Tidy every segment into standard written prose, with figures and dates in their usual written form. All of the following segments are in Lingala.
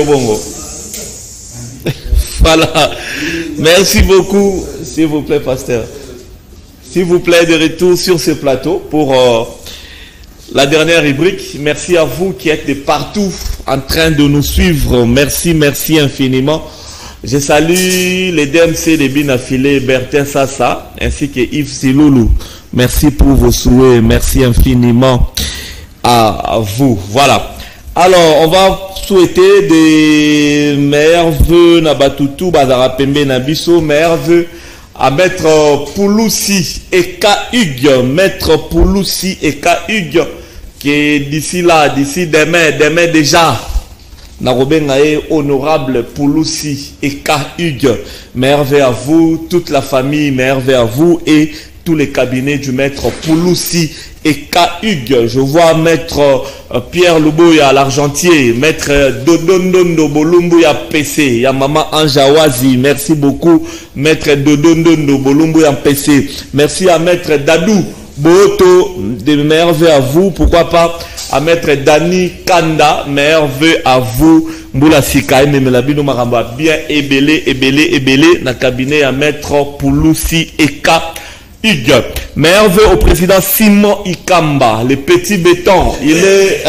Bongo. Voilà. Merci beaucoup, s'il vous plaît, pasteur. S'il vous plaît, de retour sur ce plateau pour la dernière rubrique. Merci à vous qui êtes de partout en train de nous suivre. Merci, merci infiniment. Je salue les DMC de Binafilé, Bertin Sassa, ainsi que Yves Siloulou. Merci pour vos souhaits. Merci infiniment à vous. Voilà. Alors, on va souhaiter des meilleurs vœux Nabatutu, Bazara Pembe Nabiso, meilleurs vœux à Maître Pouloussi et K-Hugues. Maître Pouloussi et K-Hugues, qui est d'ici là, d'ici demain déjà. Narobengae, honorable Pouloussi et K-Hugues. Meilleurs vœux à vous, toute la famille, meilleurs vœux à vous et tous les cabinets du Maître Pouloussi et K-Hugues. Je vois Maître Pierre Louboya à l'Argentier, Maître Dodondondo Bolumbuya PC, ya Maman Anjawazi, merci beaucoup, Maître Dodondondo Bolumbuya PC. Merci à Maître Dadou Boto, des meilleurs vœux à vous, pourquoi pas à Maître Dani Kanda, meilleurs vœux à vous. Mboula Sikaï, Memelabino Maramba, bien ébélé, na cabinet à Maître Pouloussi et K-Hugues. Meilleurs vœux au président Simon Ikamba, le petit béton. Il est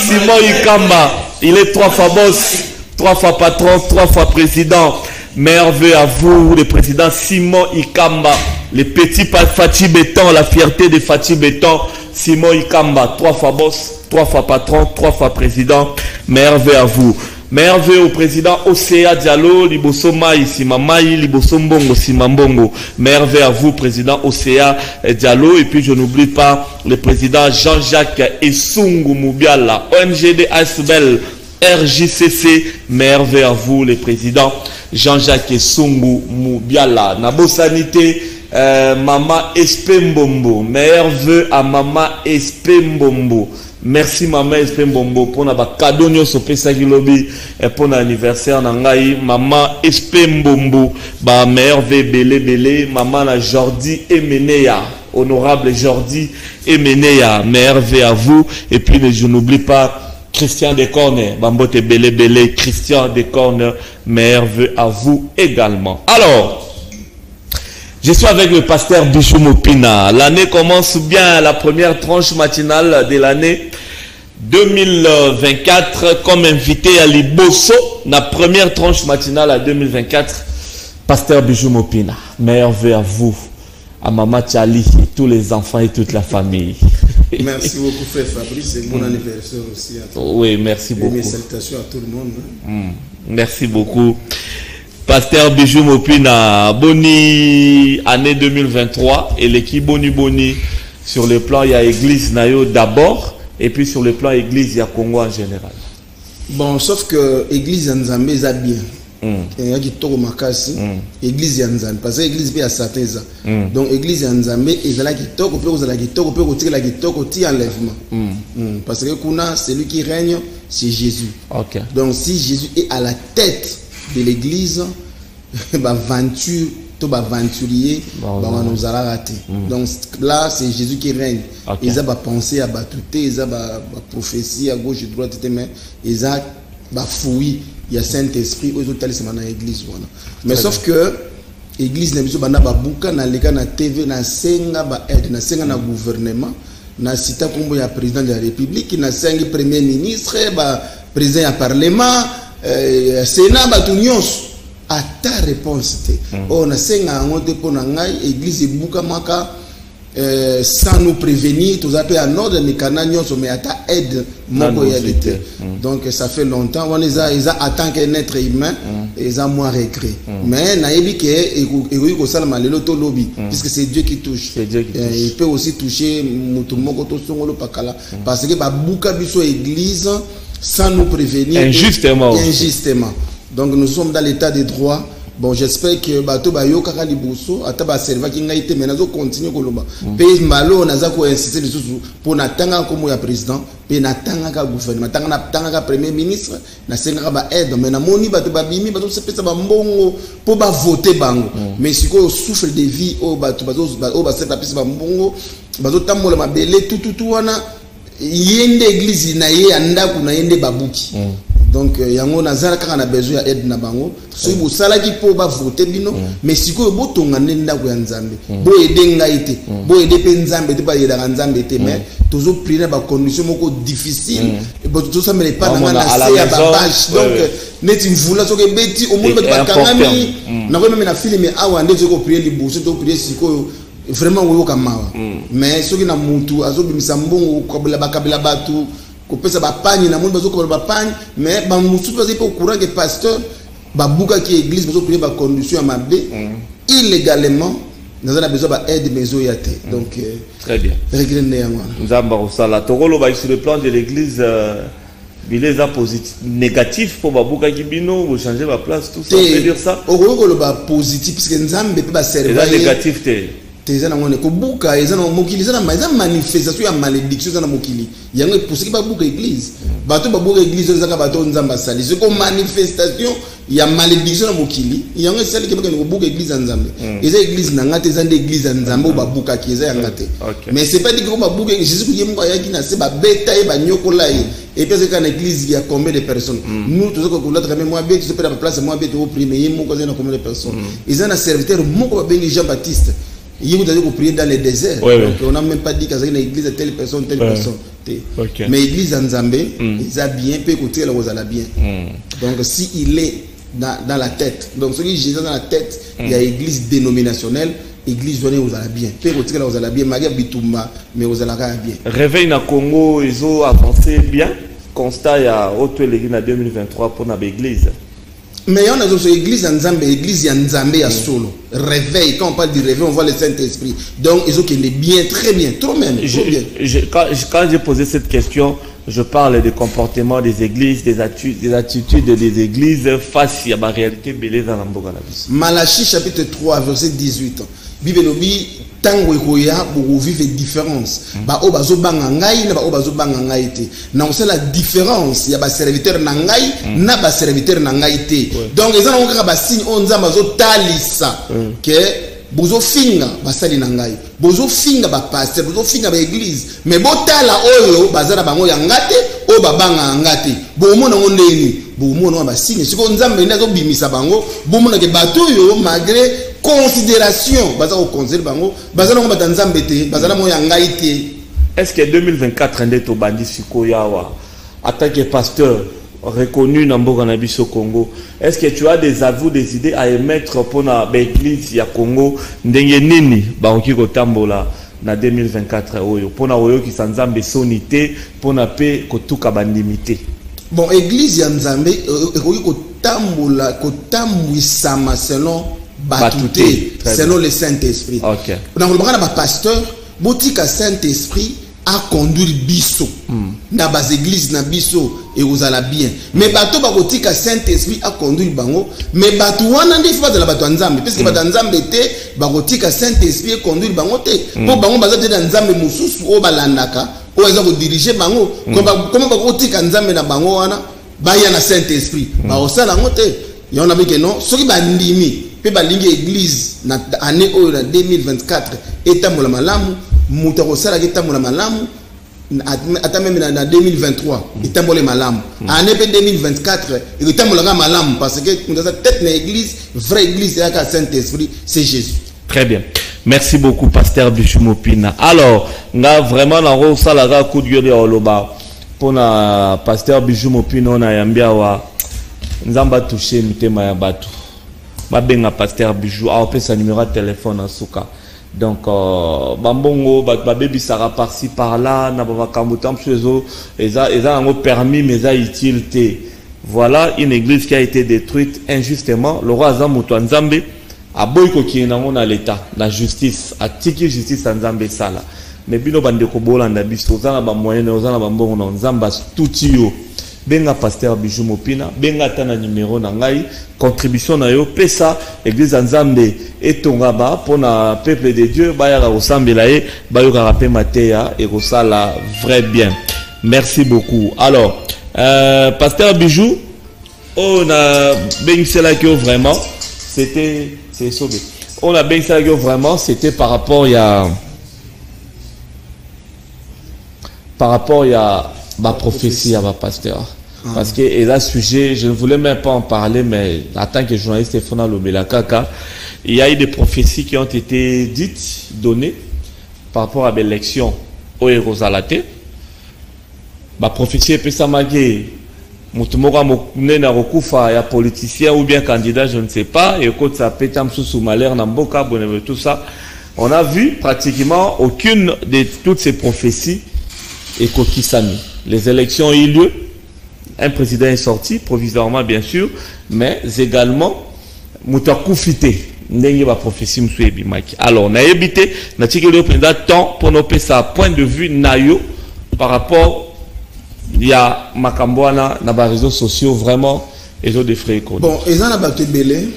Simon Ikamba. Il est 3 fois boss, 3 fois patron, 3 fois président. Meilleurs vœux à vous, le président Simon Ikamba, le petit Fati Béton, la fierté de Fati Béton. Simon Ikamba, 3 fois boss, 3 fois patron, 3 fois président. Meilleurs vœux à vous. Meilleurs vœux au président Osea Diallo, Liboso Maï, Simamaï, Liboso Mbongo, Simambongo. Meilleurs vœux à vous, président Osea Diallo. Et puis je n'oublie pas le président Jean-Jacques Essungu Moubiala, ONGD Asbel, RJCC. Meilleurs vœux à vous, le président Jean-Jacques Essungu Moubiala. Nabo Sanité, Maman Espembombo. Meilleurs vœux à Maman Espembombo. Merci Maman Espembombo pour notre cadeau nyoso pesa kilobi et pour l'anniversaire nangai Maman Espembombo. Ba meilleur vœux belé Maman la Jordi Emeneya, honorable Jordi Emeneya. Meilleur vœux à vous et puis je n'oublie pas Christian Descornes, Bambote belé Christian Descornes. Meilleur vœux à vous également. Alors, je suis avec le pasteur Bijou Mopina. L'année commence bien, la première tranche matinale de l'année 2024. Comme invité à Liboso, la première tranche matinale à 2024, pasteur Bijou Mopina. Meilleurs vœux à vous, à Maman Tchali, et tous les enfants et toute la famille. Merci beaucoup, frère Fabrice, et bon anniversaire aussi à toi. Oui, merci beaucoup. Mes salutations à tout le monde. Merci beaucoup. Pasteur Bijou Mopina, boni année 2023 et l'équipe boni sur le plan il y a église Nayo d'abord et puis sur le plan église il y a Congo en général. Bon, sauf que église Nzambe est bien. Il y a qui toko makasi église Nzambe parce que église bien certains ça. Donc église Nzambe est là qui toko peut aux là qui toko peut retirer la qui toko ti enlèvement. Parce que kuna celui qui règne c'est Jésus. OK. Donc si Jésus est à la tête de l'église, aventurier, nous allons rater. Donc là, c'est Jésus qui règne. Okay. Ils ont pensé à battuter, ils ont prophétie à gauche et à droite, mais ils ont fouillé. Il y a Saint-Esprit, ils ont allé dans l'église. Mais sauf que l'église n'a pas de bouca, n'a pas de TV, n'a pas aide, n'a pas de gouvernement, n'a cité comme le président de la République, n'a pas de premier ministre, président du Parlement. Sénat batunios à ta réponse on a senga ngote pona ngai église ebuka maka sans nous prévenir tous appels à ordre mais kananyoso mais à ta aide moko ya l'été. Donc ça fait longtemps on les a attend qu'un être humain ils ont moins regret mais naïbi que et ko sala malelo to lobby puisque c'est Dieu qui touche. Il peut aussi toucher mutu moko to songolo pakala parce que ba buka biso église sans nous prévenir injustement. Donc nous sommes dans l'état de droit. Bon, j'espère que bato bayo kaka liboso ataba serva ki ngaite menazo continue koloba. Pays malo naza ko insister lisusu pour natanga comme ya président, pe natanga ka gouvernement, natanga ka premier ministre, na senga ba aide mais na moni bato babimi bato se pesa ba mbongo pour ba voter bango. Mais siko souffle de vie au bato o ba se pesa ba mbongo, bato tamola mabele tout wana yende église na ye andako na yende babuki. Donc yango nazala kaka na besoin ya aide na bango so bo sala ki po ba voter bino mais siko bo tonga nenda ko ya nzambe bo aider ngai te bo aider pe nzambe te ba yeda nzambe te mais toujours prier ba condition moko difficile et bo tout ça me pas na se ya ba bâche donc neti mvula so ke beti au monde ba kangami na ko même na film awa ndeze ko prier liboso to prier siko vraiment wo kamawa mais soki na mutu azobimisa mbongo ko bakabila batu ko pesa ba pagne na monde bazoko ba pagne mais ba mutu bazi po courant que pasteur ba buka ki église bazo prier ba condition mabe illégalement nous avons besoin d'aide maison yate donc très bien nous avons ça là tokolo ba sur le plan de l'église il a positif négatif pour babuka kibino vous changer ma place tout ça veut dire ça okolo ba positif parce que nzambe pe ba servir négatif teza na ngone ko buka eza na mokili eza na manifestation ya malédiction eza na mokili yango epousse ba buka église bato ba buka église eza ka bato nzamba sali c'est comme manifestation ya malédiction na mokili yango esali ke ko buka église nzambe eza église na ngate eza nde église nzambe ba buka ki eza ngate mais c'est pas dit que ba buka Jésus ko yemko ya ki na se ba beta e ba nyokola et puis c'est quand l'église il y a combien de personnes nous tous ko la très moi bête tu peux la place moi bête au premier yemko ko eza na combien de personnes ils ont un serviteur moko ba bengi Jean Baptiste. Il vous avez prier dans le désert. Donc on n'a même pas dit qu'il y a une église de telle personne, telle personne. Mais l'église en Zambé, ils a bien, peut écouter là où elle a bien. Donc si il est dans la tête, donc celui Jésus dans la tête, il y a église dénominationnelle, église donnée où elle a bien. Peut écouter là où elle a bien, Maria Bitumba, mais où elle a bien. Réveil na Congo, ils ont avancé bien. Constat il y a autre l'église en 2023 pour notre église. Mais on a aussi l'église en Zambé, l'église en Zambé à solo. Réveil, quand on parle du réveil, on voit le Saint-Esprit. Donc, ils ont qu'il est bien, très bien, trop même. Quand j'ai posé cette question, je parle des comportements des églises, des attitudes des églises face à la réalité belée dans l'Amboga. Malachie chapitre 3, verset 18. Bible tango ekoya bo vivre différence ba o bazo banga ngai na ba o bazo banga ngai te na on sait la différence ya ba serviteur na ngai na ba serviteur na ngai te donc ezana ngaka ba signe onza bazo talisa que bozo finga basali na ngai bozo finga ba pasteur bozo finga ba église mais botala oyo bazana bango ya ngate o babanga ngate bo mona ngondeni bo mona ba signe siko nzambe ndazo bimisa bango bo mona ke bato yo malgré considération baza au conseil bango bazana ngo batanzambe te bazana mo ya ngai te. Est-ce que 2024 ndeto bandi siko yawa attaque que pasteur reconnu dans Mboka biso Congo, est-ce que tu as des aveux, des idées à émettre pour l'église ya Congo ndenge nini ba oki ko tambola na 2024 oyo pour na oyo ki sanzambe sonité pour na pe ko tuka bandimité? Bon, église ya nzambe oki ko tambwisama selon Batouté, selon le Saint-Esprit. Okay. Dans le bras de pasteur, botika Saint-Esprit a conduit biso. Na bas église na biso et vous allez bien. Mais bateau botika Saint-Esprit a conduit bango. Mais bateau wana ndi fa de la bateau nzambe. Parce que bateau nzambe te botika Saint-Esprit a conduit bango te. Pour bango bazate na nzambe mususu o balandaka o eza ko diriger bango. Comment botika nzambe na bango wana ba ya na Saint-Esprit. Ba osala ngote. Ya on a vu que non, ceux qui bandimi ba lingi église na année 2024 etambola malamu mutako sala etambola malamu ata même na 2023 etambola malamu année 2024 etambola malamu parce que nous avons tête na église vraie église ya ka Saint-Esprit c'est Jésus. Très bien. Merci beaucoup pasteur Bijou Mopina. Alors, nga vraiment na ro sala ga coup de gueule oloba pour na pasteur Bijou Mopina na yambia wa nzamba toucher mitema ya batu. Babenga pasteur Bijou a opé sa numéro de téléphone en souka. Donc bambongo babebi sara par-ci par-là na ba kambutam chezo eza ngo permis mais ça utilité. Voilà une église qui a été détruite injustement. Le roi Zamuto Nzambe a boyko ki na ngona l'état, la justice, a tiki justice Nzambe sala. Mais bino bande ko bolanda biso za na ba moyen za na bambongo na Nzamba tutio. Benga pasteur Bijou Mopina, benga tana numéro na ngai, contribution na yo pesa église Nzambe etongaba pour na peuple de Dieu ba ya osambela ye ba yo rapé mateya et kosala vrai bien. Merci beaucoup. Alors pasteur Bijou, on a bengi cela que vraiment c'était c'est sauvé. On a bengi cela que vraiment c'était par rapport à ma prophétie à ma pasteur. Parce que et là sujet, je ne voulais même pas en parler, mais en tant que journaliste Fona Lobelakaka, il y a eu des prophéties qui ont été dites, données par rapport à l'élection au Hérosalate. Ma prophétie est Pessamagé, Moutumora Mokunena Rokufa, il y a politicien ou bien candidat, je ne sais pas, et quand ça pétam sous malheur, Namboka, tout ça. On a vu pratiquement aucune de toutes ces prophéties et Kokisami. Les élections ont eu lieu, un président est sorti, provisoirement bien sûr, mais également, Moutakoufité. Alors, on a évité, on a tiré le temps pour nous faire ça point de vue naïo par rapport il y a Makambouana dans les réseaux sociaux vraiment et autres des frais. Bon, ils ont abattu belé,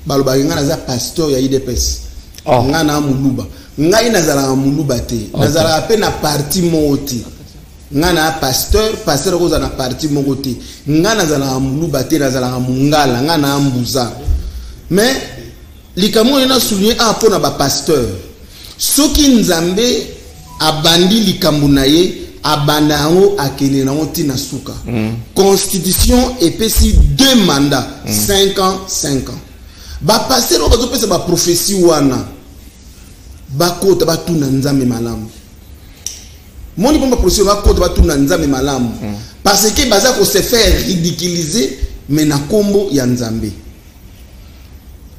balobaringa naza pasteur ya IDPS. Nga na muluba. Nga inazala muluba te. Nazala ape na parti moti. Nga na pasteur koza na parti moti. Nga nazala muluba te, nazala mungala, nga na mbuza. Mais likamo yana souligné a pona ba pasteur. Soki nzambe abandi likambu na ye abanda yango akene nango tina suka. Constitution epesi 2 mandats, 5 ans, 5 ans. Ba pasteur bazo pesa ba prophétie wana. Ba kota ba tuna nzambe malamu. Moni pomba prophétie ba kota ba tuna nzambe malamu. Parce que baza ko se faire ridiculiser mais na kombo ya nzambe.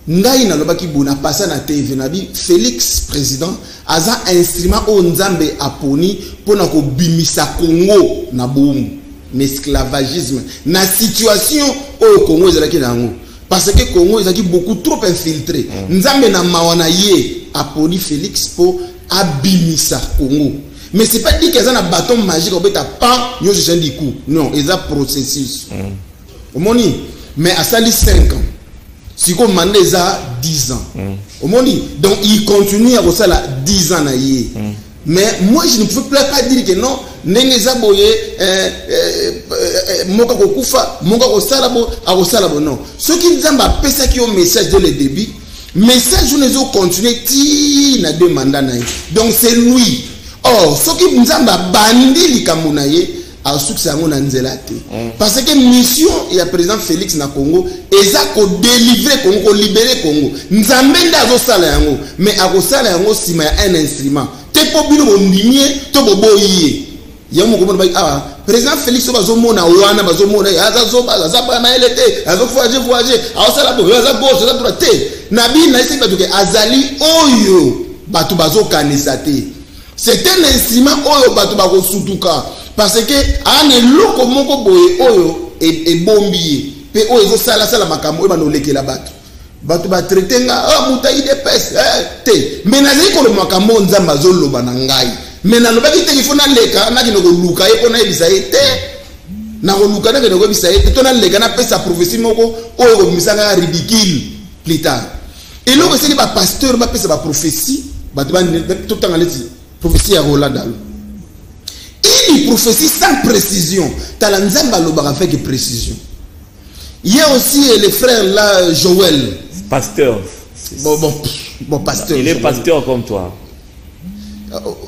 Ngai na lobaki bona passa na TV na bi Félix président aza instrument o nzambe aponi pona ko bimisa Congo na bomu l'esclavagisme na situation au Congo ezalaki nango parce que Congo ezalaki beaucoup trop infiltré nzambe na mawana ye aponi Félix po abimisa Congo mais c'est pas dit que ça na bâton magique obeta pas nyo je di coup non eza processus omoni mais à sali 5 ans. Si comme mandé a 10 ans. Donc il continue à faire 10 ans. Mais moi je ne pouvais pas dire que non, Nengeza boye, Moka Kokufa, Moka Kosalabo, Arosalabo, non. Ce qui nous a fait qui ont message dès le début, message nous ont continué, ti na 2 mandats. Donc c'est lui. Or, ce qui nous a bandi l'ikamunaye, a succès à mon anzelate. Parce que mission, il y a président Félix na Congo, et ça ko délivrer Congo, ko libérer Congo. Nzambenda azo sala yango, mais azo sala yango si ma un instrument. Te po bino bo ndimie, to bo boye. Yamu ko ba ah président Félix bazo mona wana bazo mona azo ba na elete, azo voyager, azo sala bo, azo gauche, azo droite. Nabi na isi batuke azali oyo batu bazo kanisate. C'est un instrument oyo batu bako sutuka. Parce que ane loko moko boye oyo e bombi pe oyo zo sala makambo e bano lekela batu ba traiter nga muta IDPS te mais nazali ko le makambo nzamba zo loba na ngai mais na lobaki te il faut na leka na kino ko luka e pona ebisa te na ko luka na kino ko ebisa te to na leka na pesa prophétie moko oyo ko misanga ridicule plus tard et loko c'est ba pasteur ba pesa ba prophétie batu ba tout temps aleti prophétie ya Rolanda. Une prophétie sans précision. Talanzamba l'obara avec précision. Il y a aussi le frère là, Joël. Pasteur. Bon, pasteur. Il est pasteur comme toi.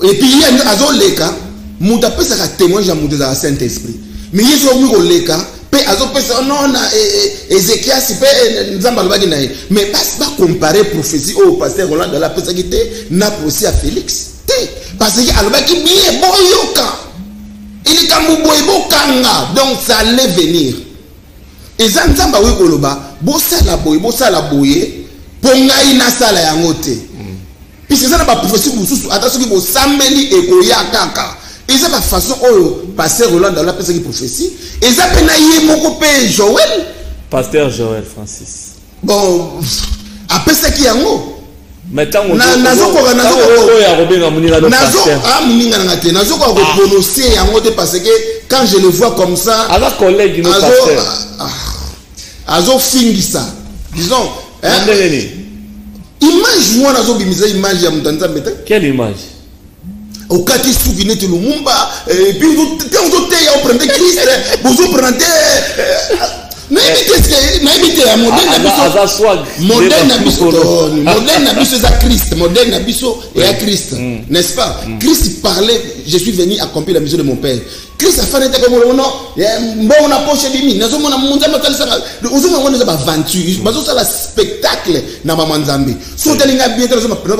Et puis il y a Azoleka. Mouta peut ça témoigner à Mouta Saint-Esprit. Mais il y a aussi Oleka. Pe Azo peut ça non na Ézéchiel si pe Nzamba l'obagi nae. Mais pas comparer prophétie au pasteur Roland de la personnalité n'a aussi à Félix. Parce qu'il y a le mec qui est boyoka. Il est comme boyokanga. Donc ça allait venir. Et ça nous a dit koloba, bossa la boye, ponga ina sala yangote. Puis c'est ça la prophétie pour attention qui vous sambeli et koyakaka. Et ça la façon oyo pasteur Roland dans la prophétie. Et ça penaye moko pe Joël. Pasteur Joël Francis. Bon, après ça qui yango. Maintenant, on a parce que quand je le vois comme ça, Azo Fingisa, disons, image moi nazo bimisa image ya mutanza mbete. Quelle image? Au kati souvenirs de Lumumba et puis vous te on prend Christ, vous prenez Modèle Nabiso et à Christ, n'est-ce pas? Christ parlait, je suis venu accomplir la mission de mon père. Christ a fait un comme on a poché de mine, nous sommes un spectacle dans ma manzambe. Si on bien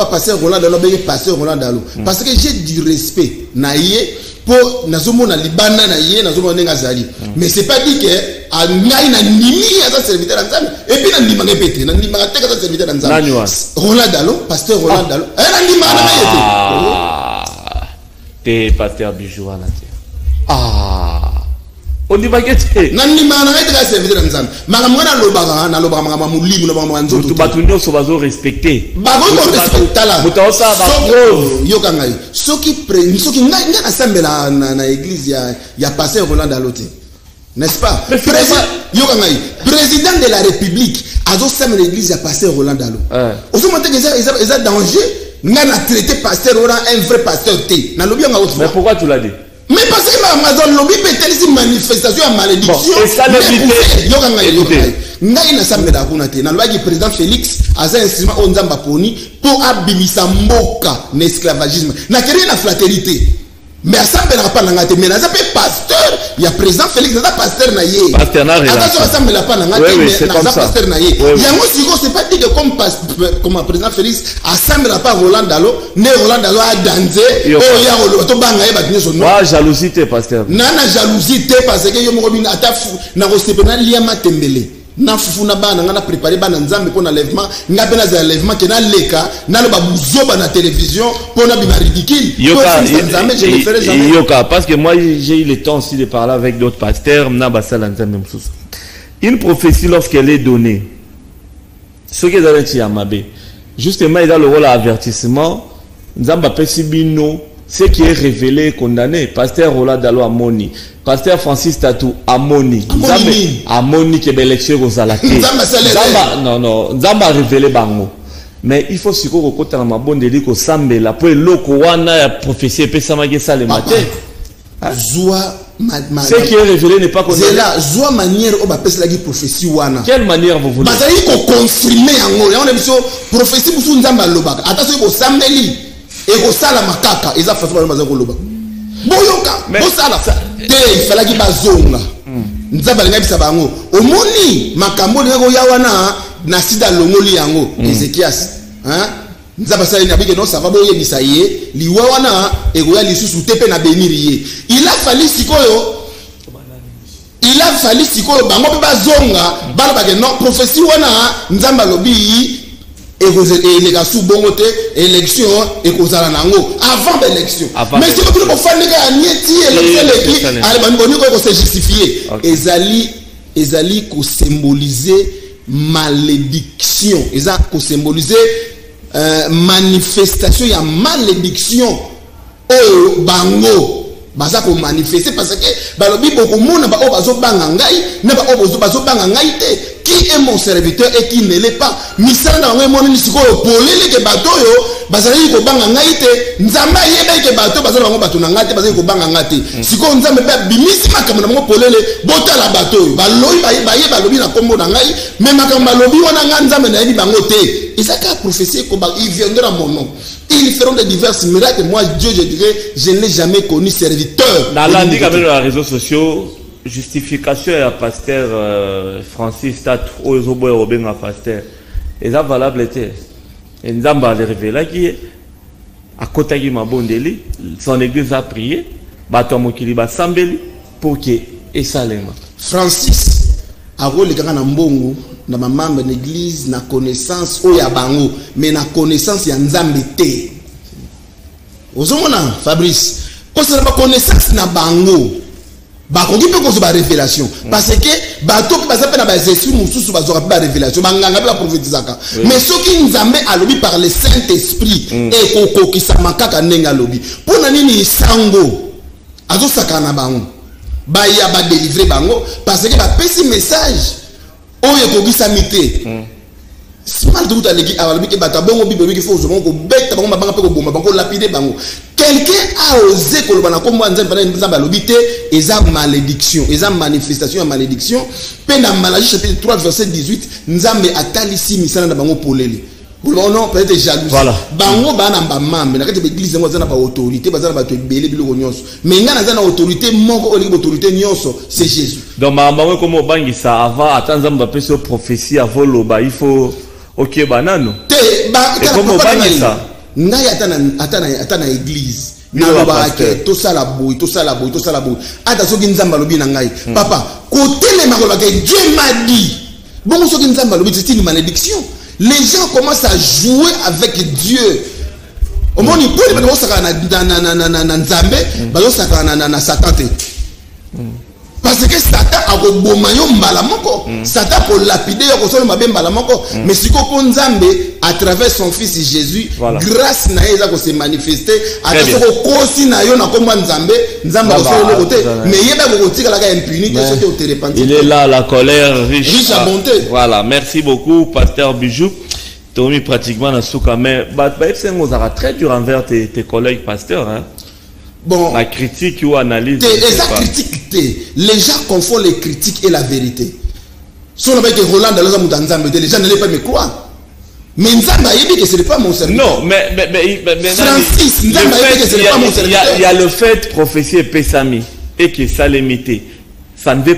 passer Roland Dalo, passer Roland Dalo, parce que j'ai du respect naïe pour nazomona libana naïe nazomona ngazali. Mais c'est pas dit que a ngai na nimi à sa serviteur ensemble et puis na nima ngepete na nima teka sa serviteur ensemble. Roland Dalo, pasteur Roland Dalo, na nima na yete. Te pasteur Bijou na te. On dit pas que tu Nani mana ngait ka serviteur ensemble. Makamwana lobaka na lobaka makama mulimu na makama nzoto. Tu batunyo so bazo respecter. Bago respecter la. Mutaosa ba preuve. Yo kangai. Soki ngai na sambela na église ya pasteur Roland Dalo te. N'est-ce pas? Président de la République a sambela l'église ya pasteur Roland Dalo. Aussi monter que ça danger. N'a traité pasteur Roland un vrai pasteur te. Na lobi nga autre. Mais pourquoi tu l'as dit? Mais parce que ma lobby peut-être une manifestation à malédiction. Et ça l'éviter. Ngai na sambela kuna te. Na lobi président Félix a un instrument on nzamba poni pour abimisa mboka na esclavagisme. Na kéré na fraternité. Mais ça ne pas ngate mais na zape pasteur, il y a président Félix na pasteur na yé. Pasteur na rien. Attention ça me la pas ngate mais na pasteur na yé. Il y a moi c'est pas dit que comme président Félix assemble la pas Roland Dalo, né Roland Dalo a dansé, oh ya to banga ba tinso no. Wa jalousie pasteur. Na jalousie parce que yo mo robina atafu na rosepena liya matembele. Na fufu na bana ngana préparer bana nzambe pour l'enlèvement ngapena za enlèvement ke na leka na lo babuzoba na télévision pour na bima ridicule yoka parce que moi j'ai eu le temps aussi de parler avec d'autres pasteurs na basala nzambe msusu. Une prophétie lorsqu'elle est donnée ce qui est dans le tiamabe justement il a le rôle d'avertissement nzamba pesibino ce qui est révélé condamné pasteur Roland Dalo Amoni pasteur Francis Tatou Amoni Amoni qui est élection aux alaké non Nzamba révélé bango mais il faut siko ko kota na mabonde liko sambela po eloko wana ya prophétie epesa ke ça le matin ce qui est révélé n'est pas condamné. C'est là, zoa manière au bapes la prophétie wana. Quelle manière vous voulez? Bazali ko confirmer yango. On a biso prophétie busu nzamba lobaka. Attention ko sambeli et ko sala makaka eza façon baza ko loba. Boyoka, bosala te il fallait ki bazonga. Nzamba lenga bisa bango. Omoni makambo lengo ya wana na sida longoli yango Ezekias. Hein? Nzamba sala na bige no ça va boye bisaye liwa wana egoya lisusu tepe na beniriye. Il a fallu sikoyo bango pe bazonga bala bage non prophétie wana nzamba lobi et les gars sous bon côté élection et kozala nango avant l'élection mais c'est que pour faire les gars nieti élection allez bani boni ko se justifier ezali ko symboliser malédiction eza ko symboliser manifestation ya malédiction oh bango baza ko manifester parce que balobi boko mona ba o bazo banga ngai na ba o bazo banga ngai te qui est mon serviteur et qui ne l'est pas misala na ngai mona nisiko polele ke bato yo bazali ko banga ngai te nzamba yeba ke bato bazali bango bato na ngai te bazali ko banga ngai te siko nzambe ba bimisi makambo na bango polele botala bato yo baloyi ba yeba lobi na kombo na ngai mais makambo lobi wana ngai nzambe na yebi bango te ezaka prophétie ko ba il viendra mon nom. Ils feront de divers miracles. Moi, Dieu, je dirais, je n'ai jamais connu serviteur. Dans l'année, quand même, dans les réseaux sociaux, justification à pasteur Francis Tatou, Ozobo et Robin à pasteur. Et ça, valable était. Et nous avons révélé qui est à côté de ma bonne délit, son église a prié, Batom Okiliba Sambeli, pour qu'il ait ça. Francis, a rôle de grand ambongo. Na membre de l'église na connaissance o ya bango mais na connaissance ya nzambe te ozomona Fabrice ko ça na connaissance na bango ba ko gipe ko so ba révélation parce que bato ki baza pe na ba Jésus mususu bazoka pe ba révélation banganga pe ba prophétisaka mais ce qui nzambe alobi par le Saint-Esprit et ko ki sa makaka nenga lobi pour na nini sango azo sakana bango ba ya ba délivrer bango parce que ba pesi message oyo ko gisamité si mal tout à l'église à la bible batabongo bible qui faut vraiment ko beta bango mabanga pe ko bomba bango lapider bango. Quelqu'un a osé ko lobana ko mwa nzambe na nzambe lobité eza malédiction, eza manifestation ya malédiction. Pe na Malachie chapitre 3 verset 18 nzambe atalisi misana na bango polele. Non, peut-être jalousie. Voilà. Bango bana mbamambe na kati l'église ngo zana ba autorité bazana ba to belé biloko nyonso. Mais ngana zana autorité moko oli autorité nyonso c'est Jésus. Donc maman comme bangi ça avant attendre nzambe pe so prophétie avant loba il faut OK banano. Te ba comme bangi ça. Ngai atana église. Na loba ke to sala boy. Ata soki nzamba lobi na ngai. Papa, côté les makola ke Dieu m'a dit. Bon soki nzamba lobi c'est une malédiction. Les gens commencent à jouer avec Dieu. Au moins, ils peuvent dire que Satan. Parce que Satan a Satan pour lapider, mais si à travers son fils Jésus, grâce à il s'est manifesté, mais il est là, la colère riche à bonté. Voilà, merci beaucoup, pasteur Bijou. Tommy pratiquement dans ce cas, mais c'est très dur envers tes collègues pasteurs. Hein? Bon, la critique ou analyse. Les gens confondent les critiques et la vérité. Si on avait été Roland dans les gens n'allaient pas me croire. Mais Nzamba a dit que ce n'est pas mon serviteur. Non, mais Francis, Nzamba a dit que ce n'est pas mon serviteur. Il y a le fait prophétie et Pessami et que ça l'imité. Ça ne fait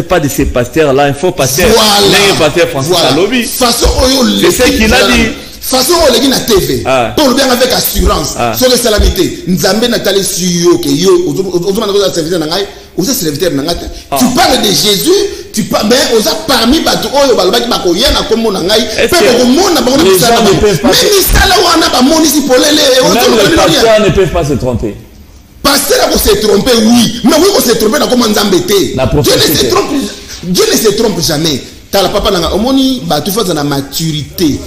pas de ces pasteurs-là. Il faut pasteur. Voilà. Pasteur Francis Alobi. C'est ce qu'il a dit. Façon on l'a dit na TV pour bien avec assurance sur les salamités Nzambe Nathalie Suyo que yo aux serviteur na ngai aux serviteur na ngai tu parles de Jésus tu parles mais aux parmi bato oyo balobaki bakoya na kombo na ngai pe ko mona bango na sala mais misala wana ba moni si polele les pasteurs ne peuvent pas se tromper. Pasteur ko se tromper oui mais oui ko se tromper na comment Nzambe té Dieu ne se trompe jamais. Tala papa nanga omoni batu faza na maturité.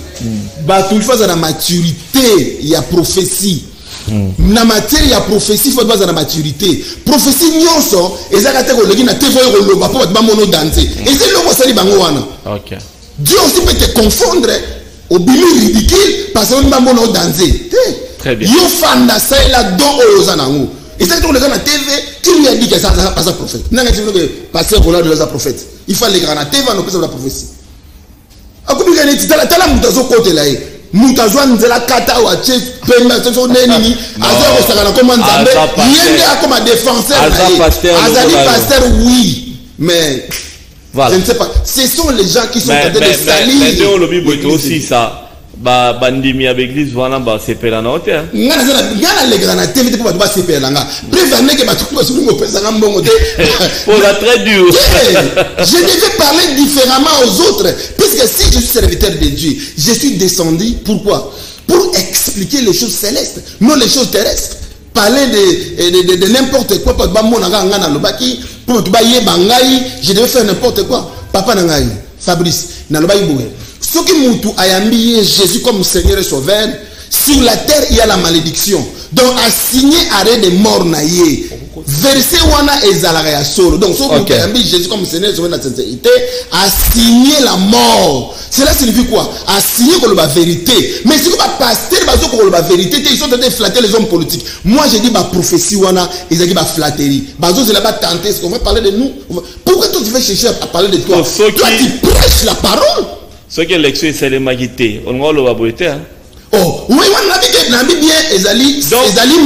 Batu faza na maturité ya prophétie. Na matière ya prophétie faut faza na maturité. Prophétie nyonso ezaka te ko leki na te voyo ko loba po ba mono danser. Et c'est loko sali bango wana. OK. Dieu aussi peut te confondre au bimi ridicule parce que ba mono danser. Très bien. Yo fanda ça la don ozanango. Et c'est que les gens à TV, qui lui a dit que ça n'est pas un prophète. Il n'a pas dit que pasteur Roland est un prophète. Il faut aller à TV, on peut la prophétie. A comme il dit, t'as la moutazo côté là. Moutazo nous la kata ou à chef, permettre neni, azar au sakana comme Nzambe, yende a comme un défenseur. Azali pasteur oui, mais voilà. Je ne sais pas. Ce sont les gens qui sont en train de salir. Mais on le dit aussi ça. Bandimi avec l'église voilà c'est pela na hôtel ngana les grands TV pour ba c'est pela nga prévenez que ba tout pas sur mo pesa nga mbongo te pour la très dur. Je devais parler différemment aux autres puisque si je suis serviteur de Dieu je suis descendu pourquoi pour expliquer les choses célestes non les choses terrestres. Parler de n'importe quoi pour ba mona nga ngana lobaki pour ba yeba ngai je devais faire n'importe quoi papa na ngai Fabrice na lobaki boue. Ce qui moutou ayambi Jésus comme Seigneur et Sauveur, sur la terre il y a la malédiction. Donc à signer arrêt de mort naïe. Verset wana ezalaka ya solo. Donc ce qui ayambi Jésus comme Seigneur et Sauveur dans la sincérité, a signé la mort. Cela signifie quoi? A signé que la vérité. Mais si vous pas pasteur bazo ko la vérité, ils sont en train de flatter les hommes politiques. Moi j'ai dit ma prophétie wana, ils ont dit ma flatterie. Bazo c'est là-bas tenter, on va parler de nous. Pourquoi toi tu veux chercher à parler de toi? Toi qui prêches la parole. Ce qui est l'élection, c'est les magité. On va le vaboter. Oh, oui, on a dit que Nabi bien, ezali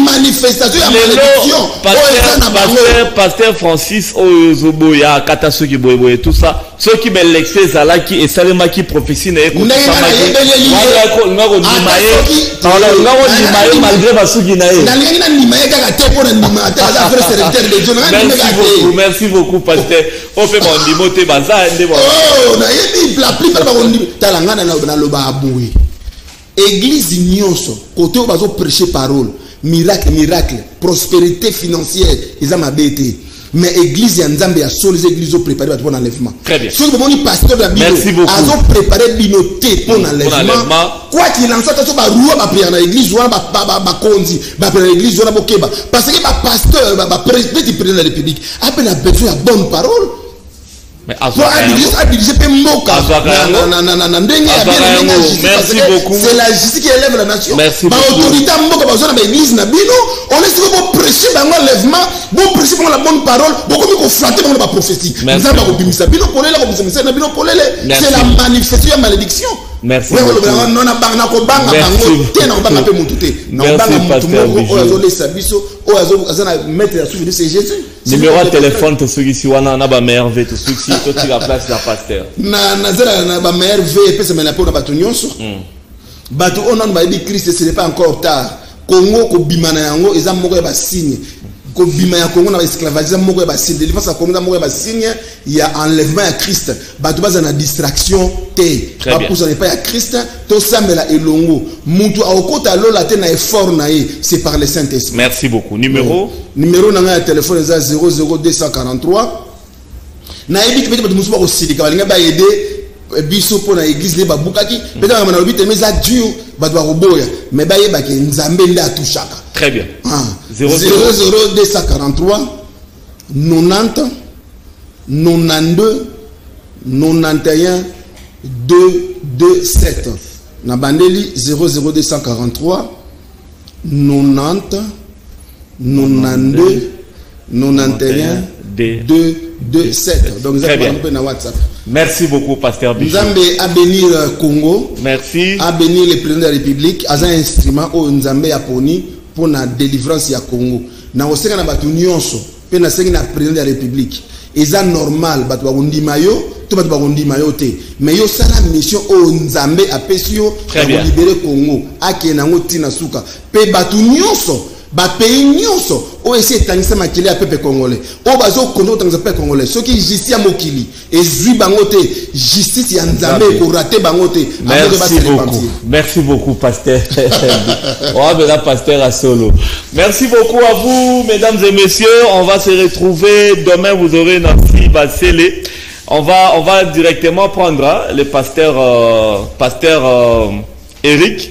manifestation à malédiction. Pasteur Francis, Ozoboya, Katasoki Boyboy, tout ça. Ceux qui me l'excès, Zala qui est Salema qui prophétie, n'est pas malgré merci beaucoup, pasteur. On fait mon dimoté baza. Oh, la plupart Église nyonso, côté où bazo prêcher parole, miracle, prospérité financière, ils ont m'abêté. Mais église ya Nzambe ya sol, les églises ont préparé pour l'enlèvement. Très bien. Ceux qui ont pasteur de la Bible, ils ont préparé binoté pour l'enlèvement. Quoi qu'il en soit, ils ont prier dans l'église, ils ont kondi, prier dans l'église, ils ont bokeba. Parce que pasteur, président de la République, a besoin de bonne parole. Mais merci beaucoup. C'est la justice qui élève la nation. Merci beaucoup. Autorité on est sur pour prêcher l'enlèvement, bon prêcher la bonne parole, beaucoup de flatter la prophétie. C'est la manifestation de la malédiction. Merci. C'est Jésus. Numéro de téléphone, tout ceux qui sont en a merveille, tout ceux qui sont la place de la pasteur. Christ, ce n'est pas encore tard. Congo, Kobimana yango, ils ont moko ba signe. Kobima ya Congo na esclavage, moko ba signe. Délivrance à Congo na moko ba signe. Il y a enlèvement à Christ. Bato baza na distraction té. Ba pousa n'est pas à Christ. To samela elongo. Muntu aokota lola te na effort na ye. C'est par le Saint-Esprit. Merci beaucoup. Numéro na nga téléphone eza 00243. Na ebi kibete bato musuba ko silika balinga ba aider biso pour na église ne babukaki peut-être na lobi te mais ça dur bato ba roboya mais ba yeba ke nzambe nda touchaka. Très bien. 00243 90 92 91 227 na bandeli 00243 90 92 91 227. Donc vous avez un WhatsApp. Merci beaucoup, Pasteur Bichou. Nzambe a bénir Congo. Merci. A bénir le président de la République. As un instrument au Nzambe a poni pour la délivrance ya Congo. Na oseka na batu nyonso. Pe na sengi na président de la République. Eza normal batu bagundi mayo. To batu bagundi mayo te. Mais yo sala mission au Nzambe a pesio pour libérer Congo. Ake na ngoti na suka. Pe batu nyonso. Ba pays nyonso o essayer tangisa makili ya peuple congolais o bazo kondo tangisa peuple congolais ce qui justice ya mokili ezui bangote justice ya nzambe ko rater bangote. Merci beaucoup pasteur. On va pasteur à solo. Merci beaucoup à vous mesdames et messieurs, on va se retrouver demain, vous aurez Nancy Basselé. On va directement prendre le pasteur Eric